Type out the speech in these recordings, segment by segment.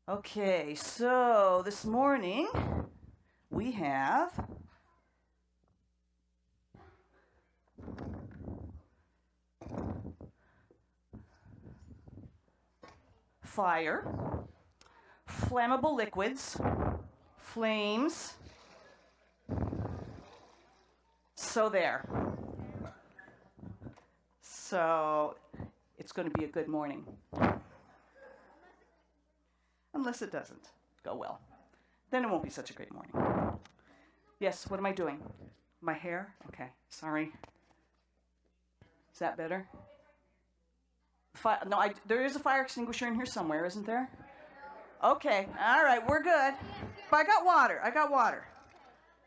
Okay, so this morning we have fire, flammable liquids, flames. So there. So it's going to be a good morning. Unless it doesn't go well. Then it won't be such a great morning. Yes, what am I doing? My hair? Okay, sorry. Is that better? No, there is a fire extinguisher in here somewhere, isn't there? Okay, all right, we're good. But I got water.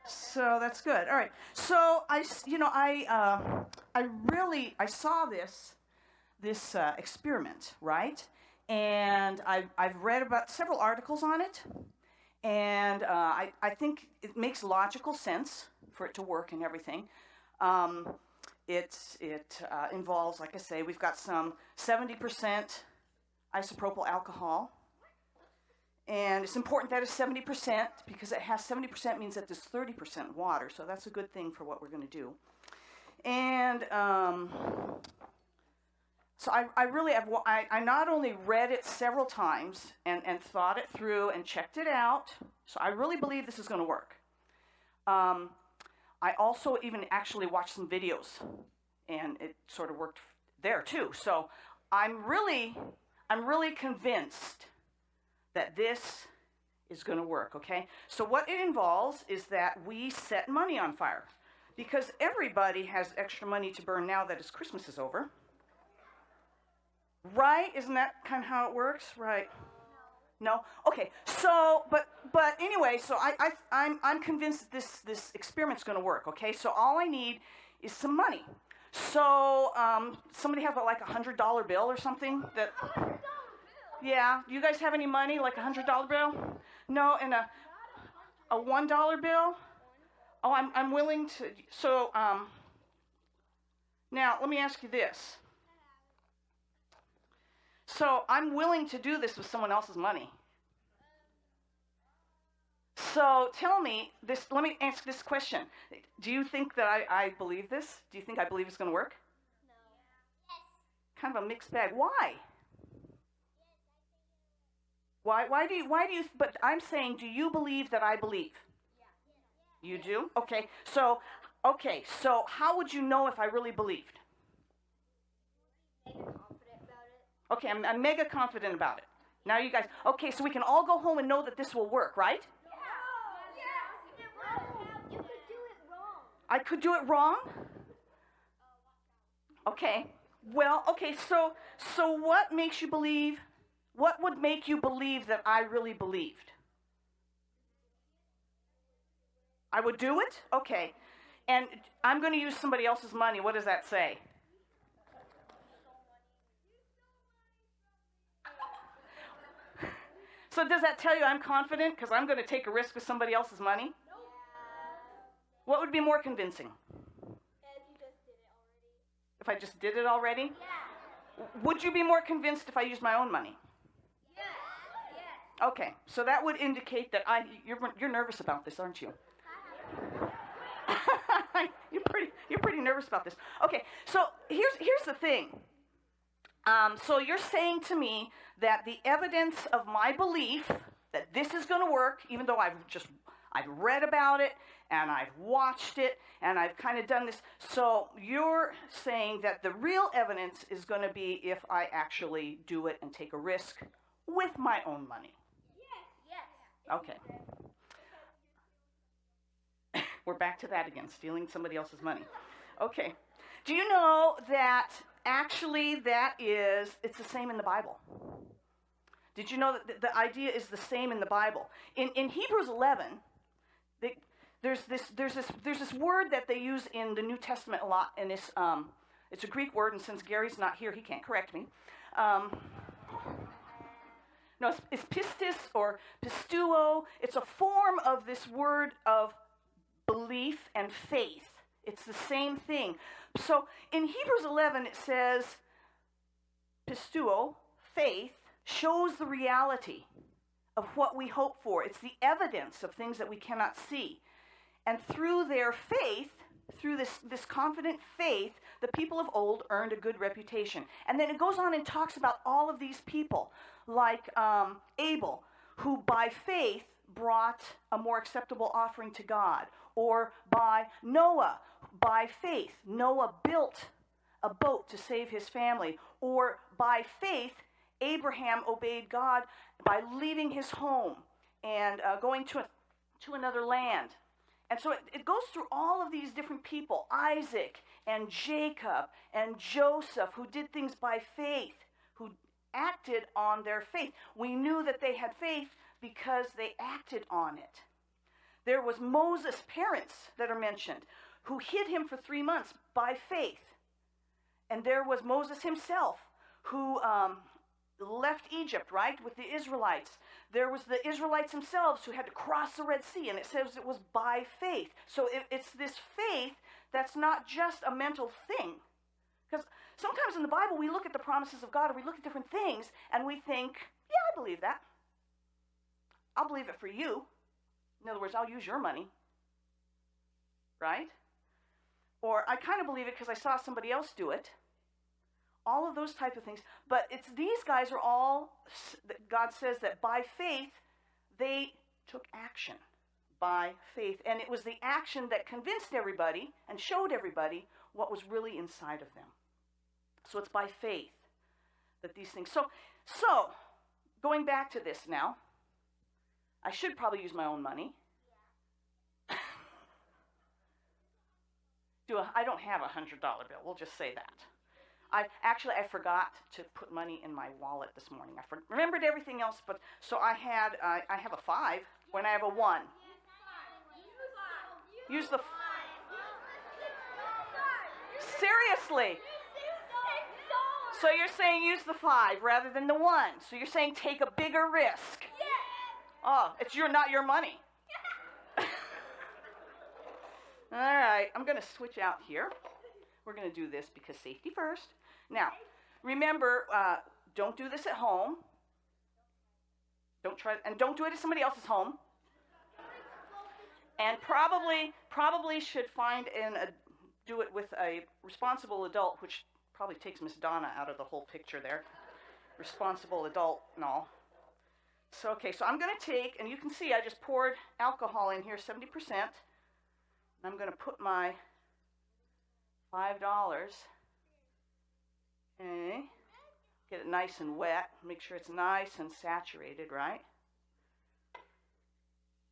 So that's good. All right. So I saw this experiment, right? And I've read about several articles on it, and I think it makes logical sense for it to work and everything. It involves, like I say, we've got some 70% isopropyl alcohol. And it's important that it's 70% because it has 70% means that there's 30% water. So that's a good thing for what we're going to do. And so I really have, I not only read it several times and thought it through and checked it out. So I really believe this is going to work. I also even actually watched some videos and it sort of worked there too. So I'm really convinced that this is going to work, okay? So what it involves is that we set money on fire because everybody has extra money to burn now that Christmas is over. Right? Isn't that kind of how it works? Right. No? Okay. So, but anyway, so I'm convinced that this experiment's going to work, okay? So all I need is some money. So somebody have like $100 bill or something that... Yeah, do you guys have any money, like $100 bill? No, and a $1 bill? Oh, I'm willing to. So now let me ask you this. So I'm willing to do this with someone else's money. So tell me this. Let me ask this question. Do you think that I believe this? Do you think I believe it's going to work? No. Yes. Kind of a mixed bag. Why? Why do you, but I'm saying, do you believe that I believe? Yeah. You do? Okay, so how would you know if I really believed? Mega confident about it. Okay, I'm mega confident about it. Now you guys, okay, so we can all go home and know that this will work, right? Yeah. You could do it wrong. I could do it wrong? Okay, well, okay, so what makes you believe? What would make you believe that I really believed? I would do it? Okay. And I'm going to use somebody else's money. What does that say? So does that tell you I'm confident because I'm going to take a risk with somebody else's money? What would be more convincing? If you just did it already? Yeah. Would you be more convinced if I used my own money? Yes. Okay, so that would indicate that you're nervous about this, aren't you? you're pretty nervous about this. Okay, so here's the thing. So you're saying to me that the evidence of my belief that this is going to work, even though I've read about it and I've watched it and I've kind of done this. So you're saying that the real evidence is going to be if I actually do it and take a risk with my own money. Yes. Okay. We're back to that again, stealing somebody else's money. Okay. Do you know that actually it's the same in the Bible? Did you know that the idea is the same in the Bible? In Hebrews 11, there's this word that they use in the New Testament a lot, and it's a Greek word, and since Gary's not here, he can't correct me. No, it's pistis or pistuo. It's a form of this word of belief and faith. It's the same thing. So in Hebrews 11, it says, pistuo, faith, shows the reality of what we hope for. It's the evidence of things that we cannot see. And through their faith, through this confident faith, the people of old earned a good reputation. And then it goes on and talks about all of these people, like Abel, who by faith brought a more acceptable offering to God, or by Noah, by faith, Noah built a boat to save his family, or by faith, Abraham obeyed God by leaving his home and going to another land. And so it goes through all of these different people, Isaac and Jacob and Joseph, who did things by faith, who acted on their faith. We knew that they had faith because they acted on it. There was Moses' parents that are mentioned, who hid him for 3 months by faith. And there was Moses himself, who left Egypt, right, with the Israelites. There was the Israelites themselves who had to cross the Red Sea, and it says it was by faith. So it's this faith that's not just a mental thing. Because sometimes in the Bible we look at the promises of God, or we look at different things, and we think, yeah, I believe that. I'll believe it for you. In other words, I'll use your money, right? Or I kind of believe it because I saw somebody else do it. All of those type of things. But it's these guys are all, God says that by faith, they took action by faith. And it was the action that convinced everybody and showed everybody what was really inside of them. So it's by faith that these things. So going back to this now, I should probably use my own money. I don't have a $100 bill. We'll just say that. I forgot to put money in my wallet this morning. I remembered everything else, but so I have a 5 when I have a 1. Use the seriously. So you're saying use the 5 rather than the 1. So you're saying take a bigger risk. Oh, it's not your money. All right, I'm going to switch out here. We're going to do this because safety first. Now, remember, don't do this at home. Don't do it at somebody else's home. And probably should do it with a responsible adult, which probably takes Miss Donna out of the whole picture there. Responsible adult and all. So, okay, so I'm going to take, and you can see I just poured alcohol in here, 70%. And I'm going to put my $5. Okay. Get it nice and wet. Make sure it's nice and saturated, right?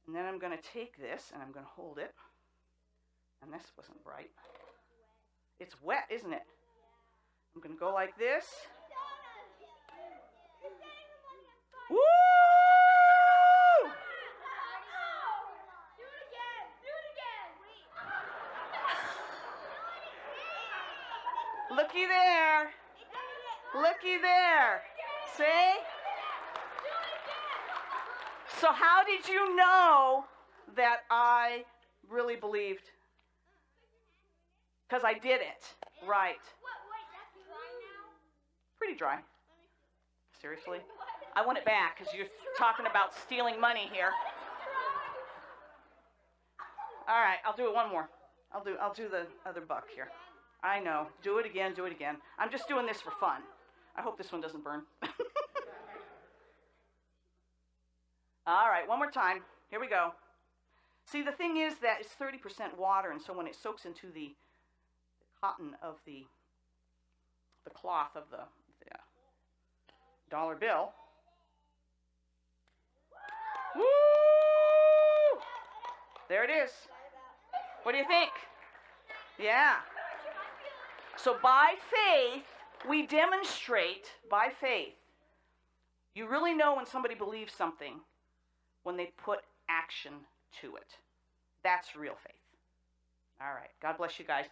And then I'm going to take this and I'm going to hold it. And this wasn't right. It's wet, isn't it? I'm going to go like this. Woo! Looky there. Looky there. See? So how did you know that I really believed? Because I did it. Right. Pretty dry. Seriously? I want it back because you're talking about stealing money here. All right, I'll do it one more. I'll do the other buck here. I know. Do it again, do it again. I'm just doing this for fun. I hope this one doesn't burn. All right, one more time. Here we go. See, the thing is that it's 30% water, and so when it soaks into the cotton of the cloth of the dollar bill. Woo! There it is. What do you think? Yeah. So by faith, we demonstrate, by faith, you really know when somebody believes something when they put action to it. That's real faith. All right. God bless you guys.